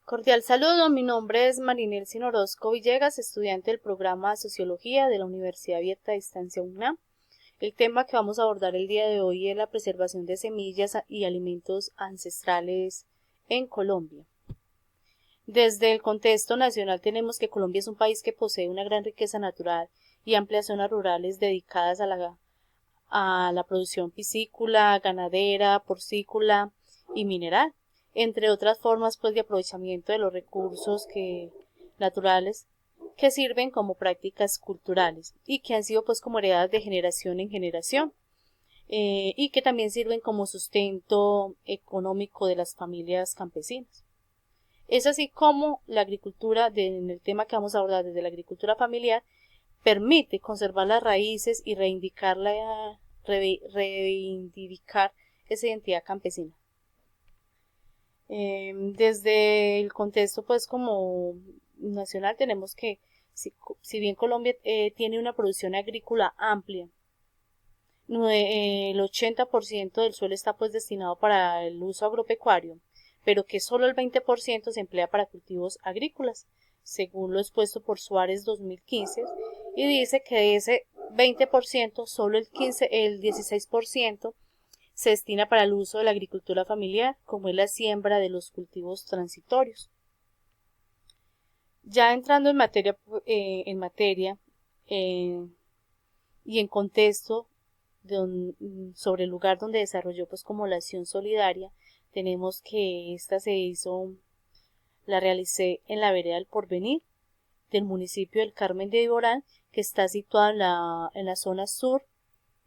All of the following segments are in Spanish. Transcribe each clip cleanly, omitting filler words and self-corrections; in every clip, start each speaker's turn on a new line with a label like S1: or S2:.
S1: Cordial saludo, mi nombre es Marinelsin Orozco Villegas, estudiante del programa de Sociología de la Universidad Abierta a Distancia UNAM. El tema que vamos a abordar el día de hoy es la preservación de semillas y alimentos ancestrales en Colombia. Desde el contexto nacional tenemos que Colombia es un país que posee una gran riqueza natural y amplias zonas rurales dedicadas a la producción piscícola, ganadera, porcícola y mineral, entre otras formas pues de aprovechamiento de los recursos naturales que sirven como prácticas culturales y que han sido pues como heredadas de generación en generación, y que también sirven como sustento económico de las familias campesinas. Es así como la agricultura, en el tema que vamos a abordar desde la agricultura familiar, permite conservar las raíces y reivindicar esa identidad campesina. Desde el contexto pues como nacional tenemos que si bien Colombia tiene una producción agrícola amplia, el 80% del suelo está pues destinado para el uso agropecuario, pero que solo el 20% se emplea para cultivos agrícolas, según lo expuesto por Suárez 2015, y dice que de ese 20% solo el 16% se destina para el uso de la agricultura familiar, como es la siembra de los cultivos transitorios. Ya entrando en materia y en contexto sobre el lugar donde desarrolló pues como la acción solidaria, tenemos que la realicé en la vereda del Porvenir del municipio del Carmen de Iborán, que está situada en la zona sur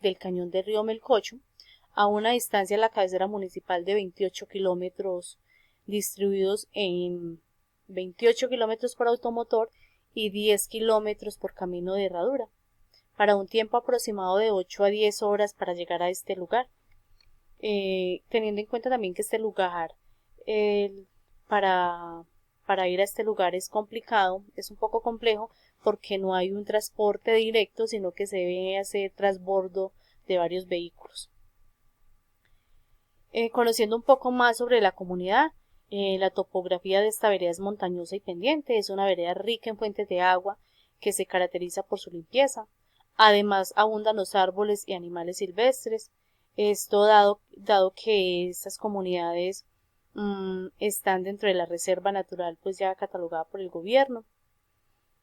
S1: del cañón del río Melcocho, a una distancia de la cabecera municipal de 28 kilómetros, distribuidos en 28 kilómetros por automotor y 10 kilómetros por camino de herradura, para un tiempo aproximado de 8 a 10 horas para llegar a este lugar. Teniendo en cuenta también que este lugar, para, para ir a este lugar es complicado, es un poco complejo, porque no hay un transporte directo, sino que se debe hacer transbordo de varios vehículos. Conociendo un poco más sobre la comunidad, la topografía de esta vereda es montañosa y pendiente, es una vereda rica en fuentes de agua que se caracteriza por su limpieza. Además, abundan los árboles y animales silvestres. Esto dado que estas comunidades están dentro de la reserva natural, pues ya catalogada por el gobierno.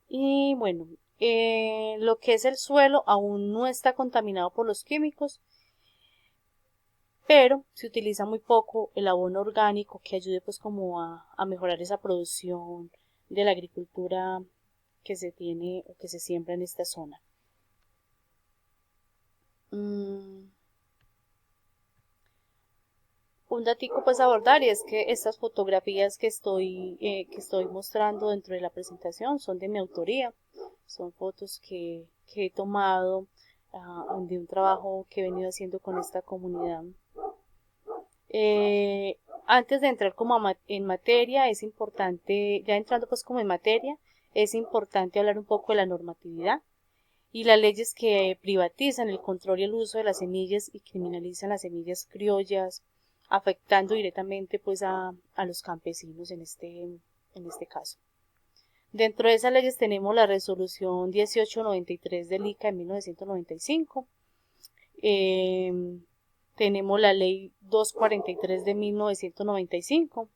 S1: Y bueno, lo que es el suelo aún no está contaminado por los químicos, pero se utiliza muy poco el abono orgánico que ayude pues como a mejorar esa producción de la agricultura que se tiene o que se siembra en esta zona. Mm, un datico pues a abordar, y es que estas fotografías que estoy mostrando dentro de la presentación son de mi autoría, son fotos que he tomado de un trabajo que he venido haciendo con esta comunidad. Eh, Antes de entrar como en materia, es importante, ya entrando pues como en materia, es importante hablar un poco de la normatividad y las leyes que privatizan el control y el uso de las semillas y criminalizan las semillas criollas, afectando directamente pues a los campesinos en este caso. Dentro de esas leyes tenemos la resolución 1893 del ICA de 1995. Tenemos la ley 243 de 1995,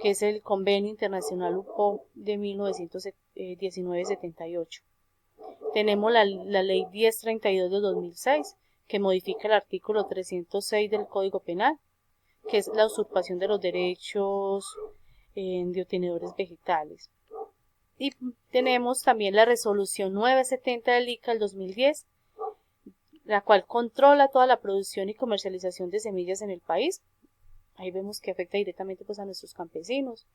S1: que es el Convenio Internacional UPO de 1978. Tenemos la ley 1032 de 2006, que modifica el artículo 306 del Código Penal, que es la usurpación de los derechos de obtenedores vegetales. Y tenemos también la resolución 970 del ICA del 2010, la cual controla toda la producción y comercialización de semillas en el país. Ahí vemos que afecta directamente pues a nuestros campesinos.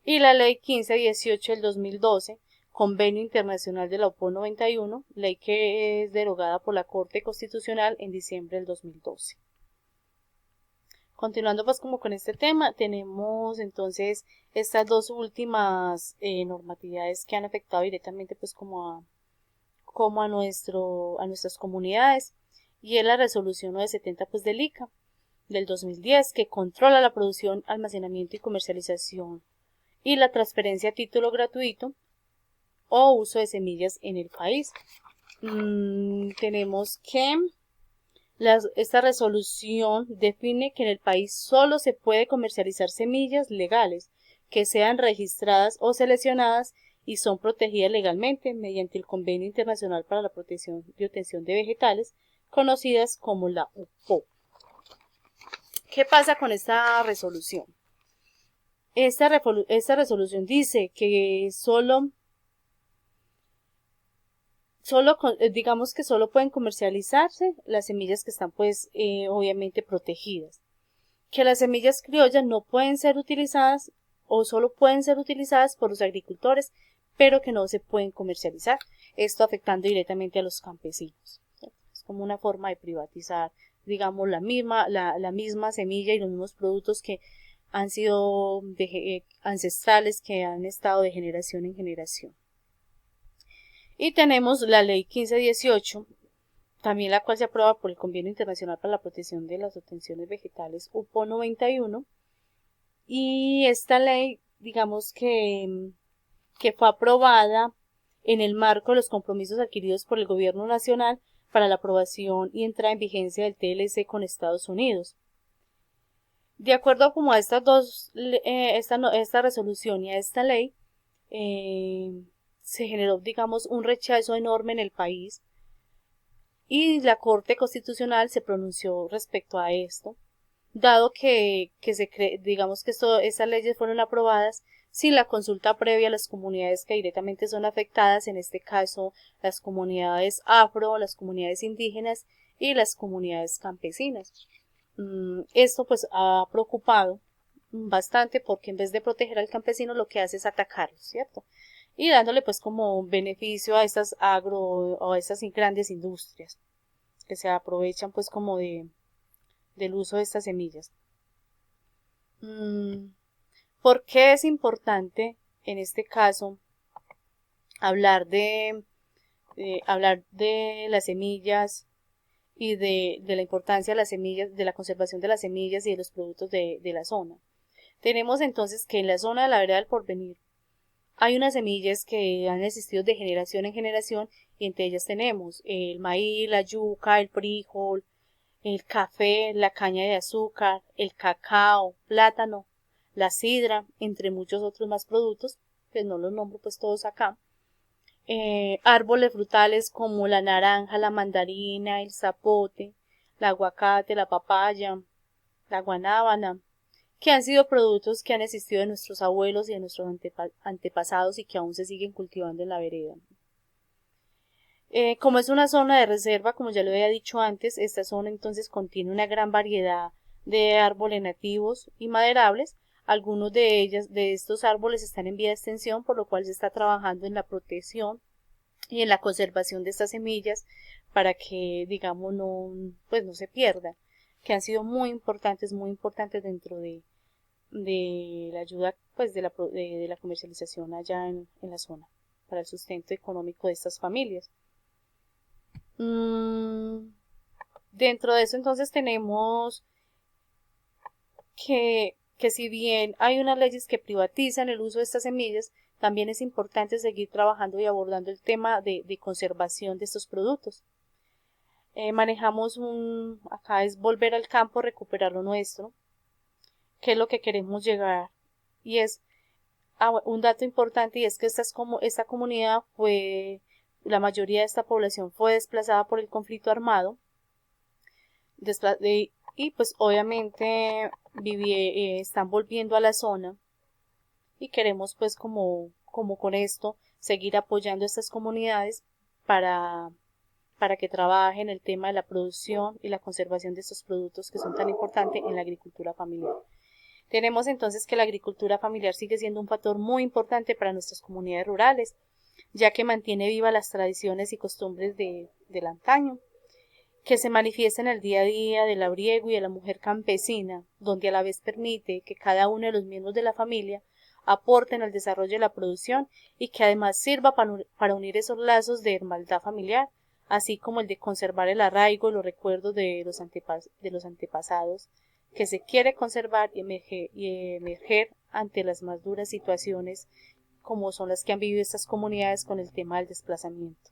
S1: Y la ley 1518 del 2012, Convenio Internacional de la OPO 91, ley que es derogada por la Corte Constitucional en diciembre del 2012. Continuando pues como con este tema, tenemos entonces estas dos últimas normatividades que han afectado directamente pues como a nuestras comunidades, y es la resolución 970 pues del ICA del 2010, que controla la producción, almacenamiento y comercialización y la transferencia a título gratuito o uso de semillas en el país. Tenemos que esta resolución define que en el país solo se puede comercializar semillas legales que sean registradas o seleccionadas y son protegidas legalmente mediante el Convenio Internacional para la Protección y Obtención de Vegetales, conocidas como la UPO. ¿Qué pasa con esta resolución? Esta resolución dice que digamos que solo pueden comercializarse las semillas que están pues obviamente protegidas, que las semillas criollas no pueden ser utilizadas o solo pueden ser utilizadas por los agricultores, pero que no se pueden comercializar, esto afectando directamente a los campesinos. Es como una forma de privatizar, digamos, la misma semilla y los mismos productos que han sido ancestrales, que han estado de generación en generación. Y tenemos la ley 1518, también la cual se aprueba por el Convenio Internacional para la Protección de las Obtenciones Vegetales, UPO 91, y esta ley, digamos que fue aprobada en el marco de los compromisos adquiridos por el Gobierno Nacional para la aprobación y entrada en vigencia del TLC con Estados Unidos. De acuerdo como a estas dos, esta resolución y a esta ley, se generó, digamos, un rechazo enorme en el país y la Corte Constitucional se pronunció respecto a esto, dado que digamos que estas leyes fueron aprobadas sin la consulta previa a las comunidades que directamente son afectadas, en este caso las comunidades afro, las comunidades indígenas y las comunidades campesinas. Esto pues ha preocupado bastante porque en vez de proteger al campesino lo que hace es atacarlo, ¿cierto? Y dándole pues como beneficio a estas o a estas grandes industrias que se aprovechan pues como del uso de estas semillas. ¿Por qué es importante en este caso hablar de las semillas y de la importancia de las semillas, de la conservación de las semillas y de los productos de la zona? Tenemos entonces que en la zona de la Vereda del Porvenir hay unas semillas que han existido de generación en generación y entre ellas tenemos el maíz, la yuca, el frijol, el café, la caña de azúcar, el cacao, plátano, la sidra, entre muchos otros más productos, pues no los nombro pues todos acá. Árboles frutales como la naranja, la mandarina, el zapote, el aguacate, la papaya, la guanábana, que han sido productos que han existido de nuestros abuelos y de nuestros antepasados y que aún se siguen cultivando en la vereda. Como es una zona de reserva, como ya lo había dicho antes, esta zona entonces contiene una gran variedad de árboles nativos y maderables. Algunos de estos árboles están en vía de extensión, por lo cual se está trabajando en la protección y en la conservación de estas semillas para que, digamos, no se pierdan, que han sido muy importantes dentro de la ayuda pues de la comercialización allá en la zona para el sustento económico de estas familias. Dentro de eso entonces tenemos que si bien hay unas leyes que privatizan el uso de estas semillas, también es importante seguir trabajando y abordando el tema de conservación de estos productos. Manejamos acá es volver al campo, recuperar lo nuestro, que es lo que queremos llegar, y es un dato importante, y es que esta comunidad la mayoría de esta población fue desplazada por el conflicto armado, y pues obviamente están volviendo a la zona, y queremos pues como con esto seguir apoyando a estas comunidades para que trabajen el tema de la producción y la conservación de estos productos que son tan importantes en la agricultura familiar. Tenemos entonces que la agricultura familiar sigue siendo un factor muy importante para nuestras comunidades rurales, ya que mantiene vivas las tradiciones y costumbres del antaño, que se manifiesta en el día a día del labriego y de la mujer campesina, donde a la vez permite que cada uno de los miembros de la familia aporten al desarrollo de la producción y que además sirva para unir esos lazos de hermandad familiar, así como el de conservar el arraigo y los recuerdos de los antepasados, que se quiere conservar y emerger ante las más duras situaciones como son las que han vivido estas comunidades con el tema del desplazamiento.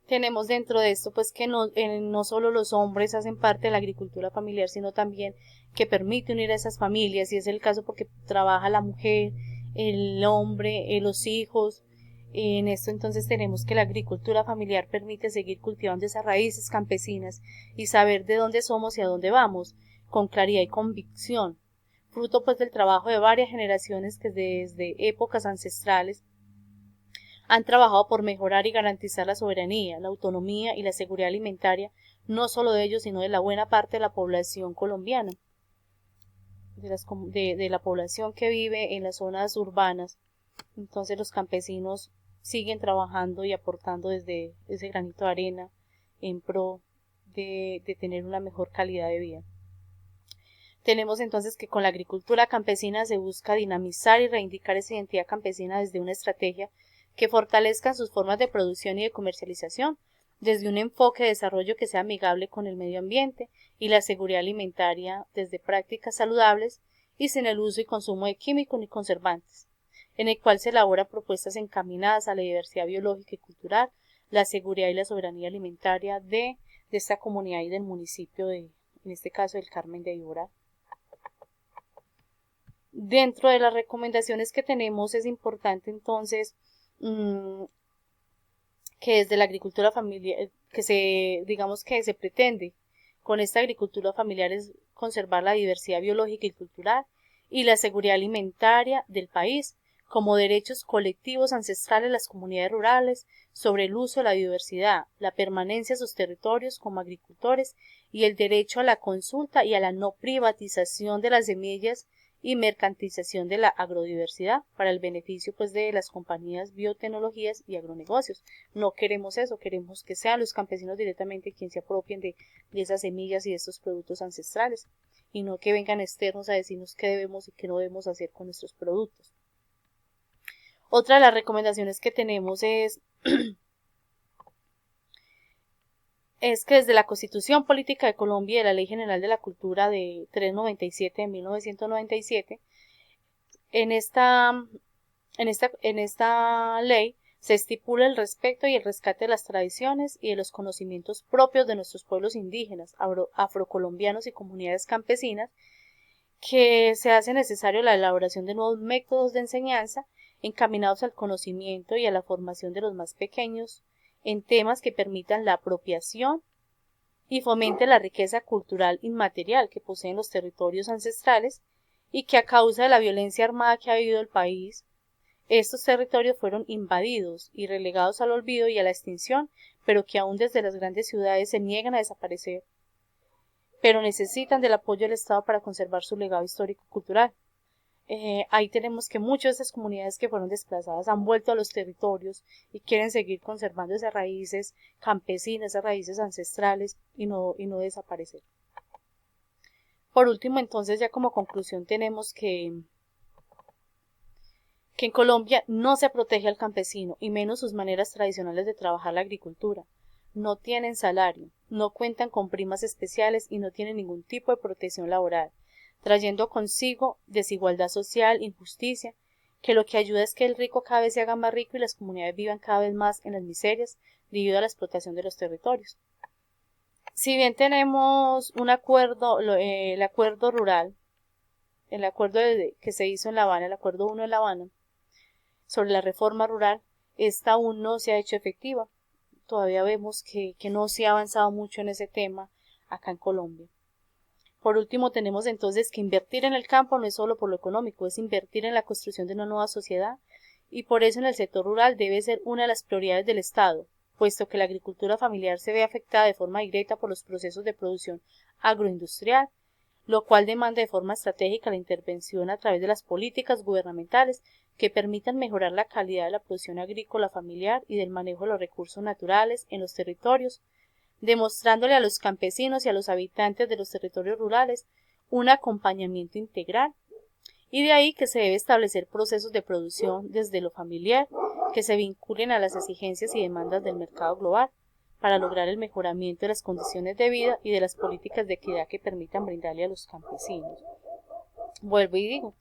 S1: Tenemos dentro de esto pues que no solo los hombres hacen parte de la agricultura familiar, sino también que permite unir a esas familias, y es el caso porque trabaja la mujer, el hombre, los hijos. En esto entonces tenemos que la agricultura familiar permite seguir cultivando esas raíces campesinas y saber de dónde somos y a dónde vamos, con claridad y convicción, fruto pues del trabajo de varias generaciones que desde épocas ancestrales han trabajado por mejorar y garantizar la soberanía, la autonomía y la seguridad alimentaria, no solo de ellos, sino de la buena parte de la población colombiana, de la población que vive en las zonas urbanas. Entonces los campesinos siguen trabajando y aportando desde ese granito de arena en pro de tener una mejor calidad de vida. Tenemos entonces que con la agricultura campesina se busca dinamizar y reivindicar esa identidad campesina desde una estrategia que fortalezcan sus formas de producción y de comercialización, desde un enfoque de desarrollo que sea amigable con el medio ambiente y la seguridad alimentaria, desde prácticas saludables y sin el uso y consumo de químicos ni conservantes, en el cual se elaboran propuestas encaminadas a la diversidad biológica y cultural, la seguridad y la soberanía alimentaria de esta comunidad y del municipio en este caso del Carmen de Iborá. Dentro de las recomendaciones que tenemos es importante entonces que desde la agricultura familiar, digamos que se pretende con esta agricultura familiar es conservar la diversidad biológica y cultural y la seguridad alimentaria del país como derechos colectivos ancestrales de las comunidades rurales sobre el uso de la biodiversidad, la permanencia de sus territorios como agricultores y el derecho a la consulta y a la no privatización de las semillas y mercantilización de la agrodiversidad para el beneficio pues de las compañías biotecnologías y agronegocios. No queremos eso, queremos que sean los campesinos directamente quienes se apropien de esas semillas y de estos productos ancestrales y no que vengan externos a decirnos qué debemos y qué no debemos hacer con nuestros productos. Otra de las recomendaciones que tenemos es que desde la Constitución Política de Colombia y la Ley General de la Cultura de 397 de 1997, en esta ley se estipula el respeto y el rescate de las tradiciones y de los conocimientos propios de nuestros pueblos indígenas, afrocolombianos y comunidades campesinas, que se hace necesario la elaboración de nuevos métodos de enseñanza encaminados al conocimiento y a la formación de los más pequeños en temas que permitan la apropiación y fomente la riqueza cultural inmaterial que poseen los territorios ancestrales y que a causa de la violencia armada que ha vivido el país, estos territorios fueron invadidos y relegados al olvido y a la extinción, pero que aún desde las grandes ciudades se niegan a desaparecer, pero necesitan del apoyo del Estado para conservar su legado histórico-cultural. Ahí tenemos que muchas de esas comunidades que fueron desplazadas han vuelto a los territorios y quieren seguir conservando esas raíces campesinas, esas raíces ancestrales y no desaparecer. Por último, entonces, ya como conclusión tenemos que en Colombia no se protege al campesino y menos sus maneras tradicionales de trabajar la agricultura. No tienen salario, no cuentan con primas especiales y no tienen ningún tipo de protección laboral, trayendo consigo desigualdad social, injusticia, que lo que ayuda es que el rico cada vez se haga más rico y las comunidades vivan cada vez más en las miserias debido a la explotación de los territorios. Si bien tenemos un acuerdo, el acuerdo rural, el acuerdo que se hizo en La Habana, el acuerdo 1 de La Habana, sobre la reforma rural, esta aún no se ha hecho efectiva. Todavía vemos que no se ha avanzado mucho en ese tema acá en Colombia. Por último, tenemos entonces que invertir en el campo no es solo por lo económico, es invertir en la construcción de una nueva sociedad y por eso en el sector rural debe ser una de las prioridades del Estado, puesto que la agricultura familiar se ve afectada de forma directa por los procesos de producción agroindustrial, lo cual demanda de forma estratégica la intervención a través de las políticas gubernamentales que permitan mejorar la calidad de la producción agrícola familiar y del manejo de los recursos naturales en los territorios, demostrándole a los campesinos y a los habitantes de los territorios rurales un acompañamiento integral. Y de ahí que se debe establecer procesos de producción desde lo familiar que se vinculen a las exigencias y demandas del mercado global, para lograr el mejoramiento de las condiciones de vida y de las políticas de equidad que permitan brindarle a los campesinos. Vuelvo y digo,